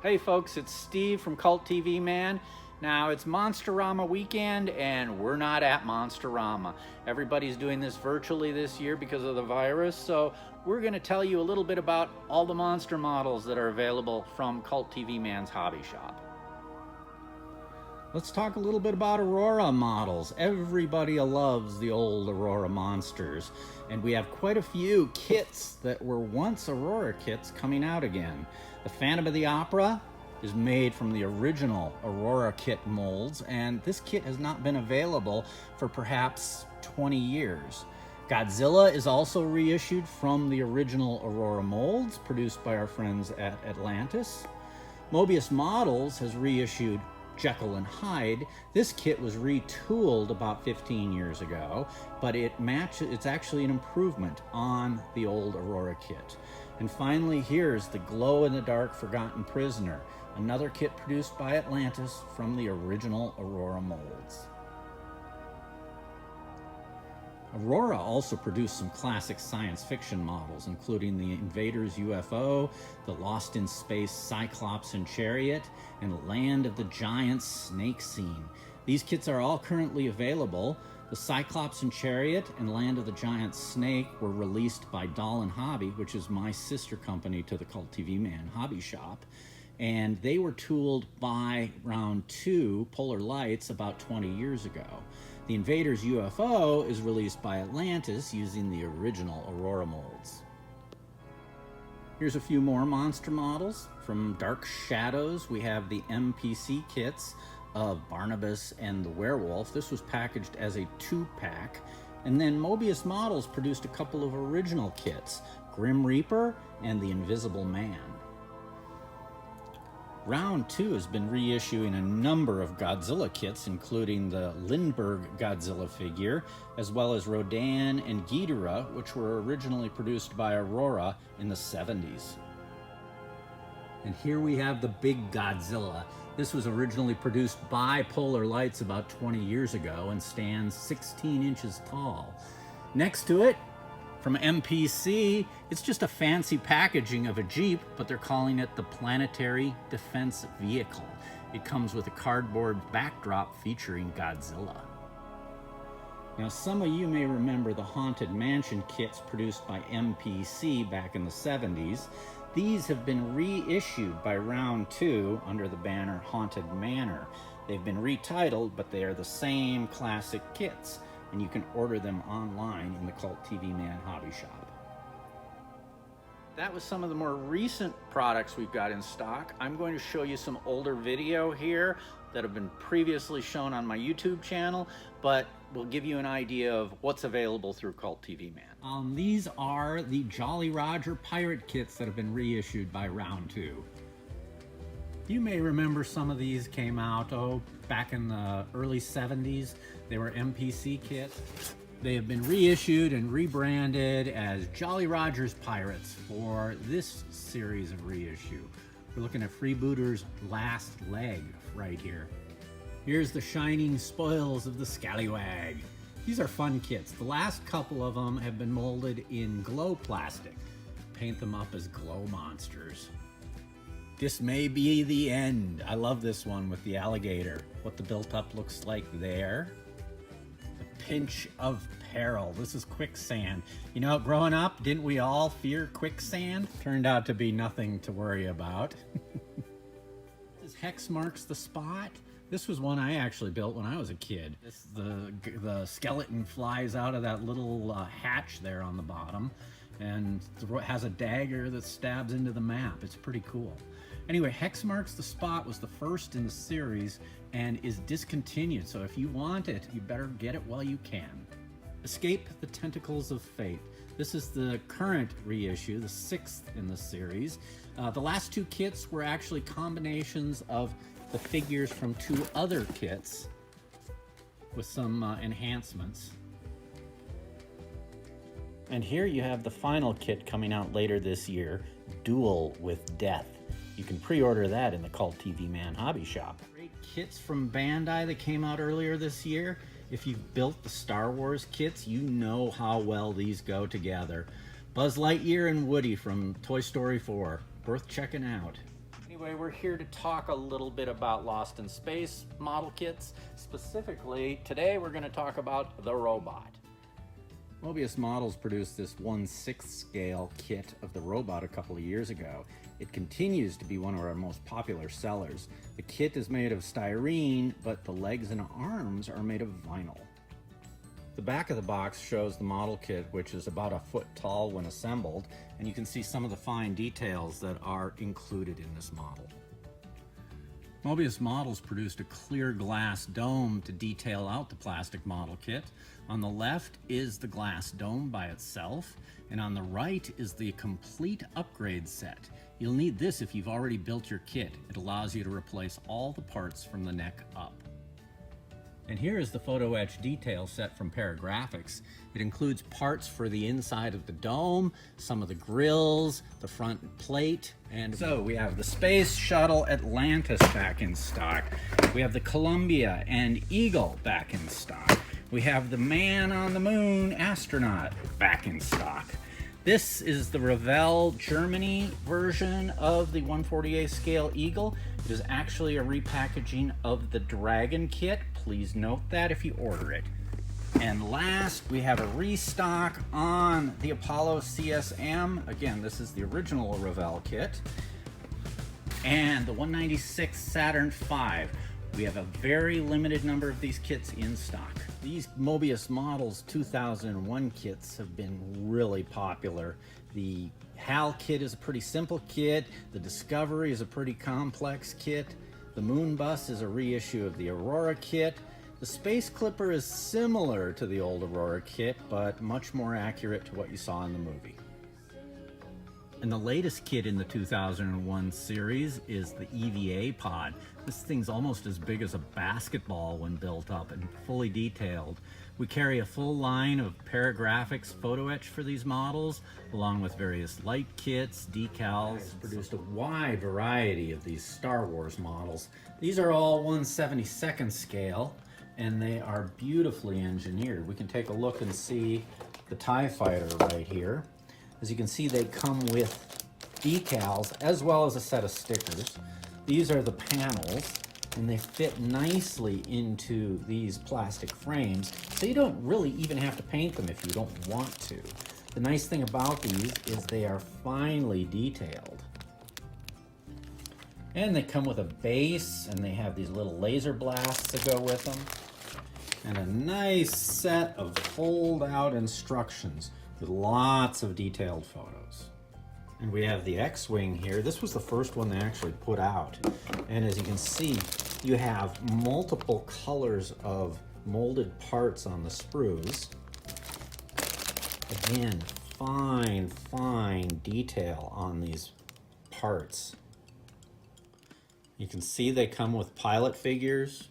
Hey folks, it's Steve from Cult TV Man. Now it's Monsterama weekend and we're not at Monsterama. Everybody's doing this virtually this year because of the virus, so we're going to tell you a little bit about all the monster models that are available from Cult TV Man's hobby shop. Let's talk a little bit about Aurora Models. Everybody loves the old Aurora monsters, and we have quite a few kits that were once Aurora kits coming out again. The Phantom of the Opera is made from the original Aurora kit molds, and this kit has not been available for perhaps 20 years. Godzilla is also reissued from the original Aurora molds produced by our friends at Atlantis. Mobius Models has reissued Jekyll and Hyde. This kit was retooled about 15 years ago, but it's actually an improvement on the old Aurora kit. And finally, here's the glow-in-the-dark Forgotten Prisoner, another kit produced by Atlantis from the original Aurora molds. Aurora also produced some classic science fiction models, including the Invaders UFO, the Lost in Space Cyclops and Chariot, and Land of the Giants Snake Scene. These kits are all currently available. The Cyclops and Chariot and Land of the Giant Snake were released by Doll & Hobby, which is my sister company to the Cult TV Man hobby shop. And they were tooled by Round 2 Polar Lights about 20 years ago. The Invaders UFO is released by Atlantis using the original Aurora molds. Here's a few more monster models. From Dark Shadows, we have the MPC kits of Barnabas and the Werewolf. This was packaged as a 2-pack. And then Mobius Models produced a couple of original kits, Grim Reaper and the Invisible Man. Round 2 has been reissuing a number of Godzilla kits, including the Lindbergh Godzilla figure, as well as Rodan and Ghidorah, which were originally produced by Aurora in the 70s. And here we have the Big Godzilla. This was originally produced by Polar Lights about 20 years ago and stands 16 inches tall. Next to it, from MPC, it's just a fancy packaging of a Jeep, but they're calling it the Planetary Defense Vehicle. It comes with a cardboard backdrop featuring Godzilla. Now, some of you may remember the Haunted Mansion kits produced by MPC back in the 70s. These have been reissued by Round 2 under the banner Haunted Manor. They've been retitled, but they are the same classic kits, and you can order them online in the Cult TV Man hobby shop. That was some of the more recent products we've got in stock. I'm going to show you some older video here that have been previously shown on my YouTube channel, but will give you an idea of what's available through Cult TV Man. These are the Jolly Roger pirate kits that have been reissued by Round 2. You may remember some of these came out, back in the early 70s. They were MPC kits. They have been reissued and rebranded as Jolly Roger's Pirates for this series of reissue. We're looking at Freebooter's Last Leg right here. Here's the shining spoils of the Scallywag. These are fun kits. The last couple of them have been molded in glow plastic. Paint them up as glow monsters. This may be the end. I love this one with the alligator. What the built-up looks like there. The pinch of peril. This is quicksand. You know, growing up, didn't we all fear quicksand? Turned out to be nothing to worry about. This Hex Marks the Spot. This was one I actually built when I was a kid. The skeleton flies out of that little hatch there on the bottom and has a dagger that stabs into the map. It's pretty cool. Anyway, Hex Marks the Spot was the first in the series and is discontinued, so if you want it, you better get it while you can. Escape the Tentacles of Fate. This is the current reissue, the 6th in the series. The last 2 kits were actually combinations of the figures from 2 other kits with some enhancements. And here you have the final kit coming out later this year, Duel with Death. You can pre-order that in the Cult TV Man hobby shop. Great kits from Bandai that came out earlier this year. If you've built the Star Wars kits, you know how well these go together. Buzz Lightyear and Woody from Toy Story 4, worth checking out. Anyway, we're here to talk a little bit about Lost in Space model kits. Specifically, today we're going to talk about the robot. Mobius Models produced this 1/6 scale kit of the robot a couple of years ago. It continues to be one of our most popular sellers. The kit is made of styrene, but the legs and arms are made of vinyl. The back of the box shows the model kit, which is about a foot tall when assembled, and you can see some of the fine details that are included in this model. Mobius Models produced a clear glass dome to detail out the plastic model kit. On the left is the glass dome by itself, and on the right is the complete upgrade set. You'll need this if you've already built your kit. It allows you to replace all the parts from the neck up. And here is the photo etch detail set from Paragraphics. It includes parts for the inside of the dome, some of the grills, the front plate, and so we have the Space Shuttle Atlantis back in stock. We have the Columbia and Eagle back in stock. We have the Man on the Moon astronaut back in stock. This is the Revell Germany version of the 1/48 scale Eagle. It is actually a repackaging of the Dragon kit. Please note that if you order it. And last, we have a restock on the Apollo CSM. Again, this is the original Revell kit. And the 196 Saturn V. We have a very limited number of these kits in stock. These Mobius Models 2001 kits have been really popular. The HAL kit is a pretty simple kit. The Discovery is a pretty complex kit. The Moon Bus is a reissue of the Aurora kit. The Space Clipper is similar to the old Aurora kit, but much more accurate to what you saw in the movie. And the latest kit in the 2001 series is the EVA pod. This thing's almost as big as a basketball when built up and fully detailed. We carry a full line of Paragraphics photo etch for these models, along with various light kits, decals. Produced a wide variety of these Star Wars models. These are all 1/72 scale, and they are beautifully engineered. We can take a look and see the TIE Fighter right here. As you can see, they come with decals as well as a set of stickers. These are the panels, and they fit nicely into these plastic frames, so you don't really even have to paint them if you don't want to. The nice thing about these is they are finely detailed. And they come with a base, and they have these little laser blasts that go with them, and a nice set of fold-out instructions with lots of detailed photos. And we have the X-Wing here. This was the first one they actually put out. And as you can see, you have multiple colors of molded parts on the sprues. Again, fine detail on these parts. You can see they come with pilot figures.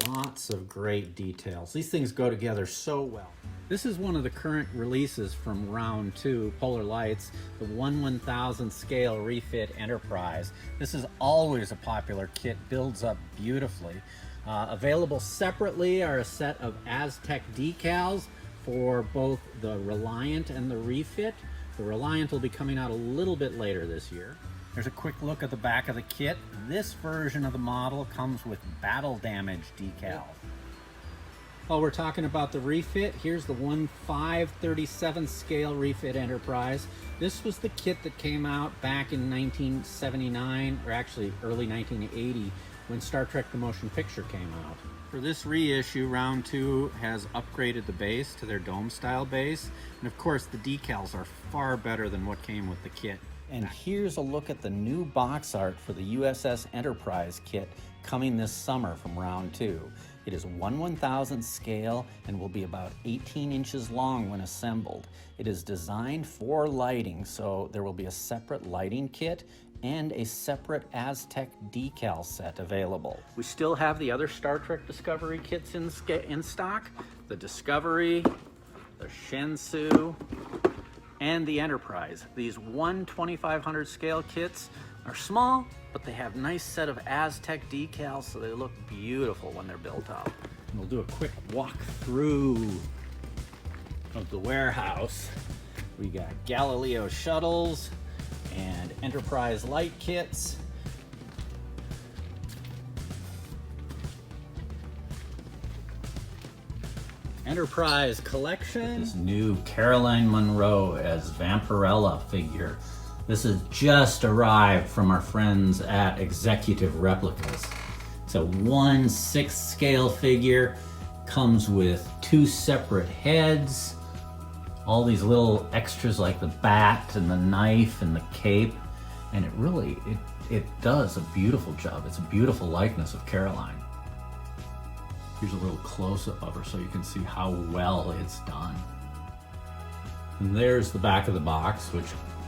Lots of great details. These things go together so well. This is one of the current releases from round 2, Polar Lights, the 1/1000 scale refit Enterprise. This is always a popular kit, builds up beautifully. Available separately are a set of Aztec decals for both the Reliant and the refit. The Reliant will be coming out a little bit later this year. There's a quick look at the back of the kit. This version of the model comes with battle damage decals. While we're talking about the refit, here's the 1/537 scale refit Enterprise. This was the kit that came out back in 1979, or actually early 1980, when Star Trek the Motion Picture came out. For this reissue, round 2 has upgraded the base to their dome style base, and of course the decals are far better than what came with the kit. And here's a look at the new box art for the USS Enterprise kit coming this summer from round 2. It is 1/1000 scale and will be about 18 inches long when assembled. It is designed for lighting, so there will be a separate lighting kit and a separate Aztec decal set available. We still have the other Star Trek Discovery kits in stock. The Discovery, the Shenzhou, and the Enterprise. These 1/2500 scale kits are small, but they have a nice set of Aztec decals, so they look beautiful when they're built up. And we'll do a quick walk through of the warehouse. We got Galileo shuttles and Enterprise light kits. Enterprise collection. This new Caroline Munro as Vampirella figure. This has just arrived from our friends at Executive Replicas. It's a 1/6 scale figure, comes with 2 separate heads, all these little extras like the bat and the knife and the cape, and it does a beautiful job. It's a beautiful likeness of Caroline. Here's a little close-up of her so you can see how well it's done. And there's the back of the box, which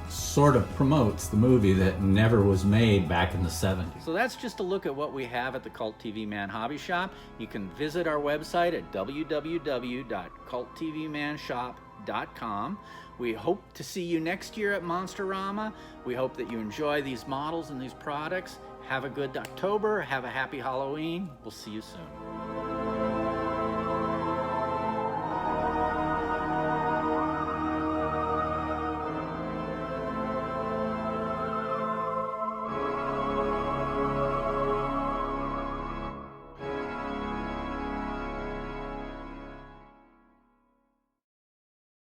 sort of promotes the movie that never was made back in the 70s. So that's just a look at what we have at the Cult TV Man Hobby Shop. You can visit our website at www.culttvmanshop.com. We hope to see you next year at Monsterama. We hope that you enjoy these models and these products. Have a good October. Have a happy Halloween. We'll see you soon.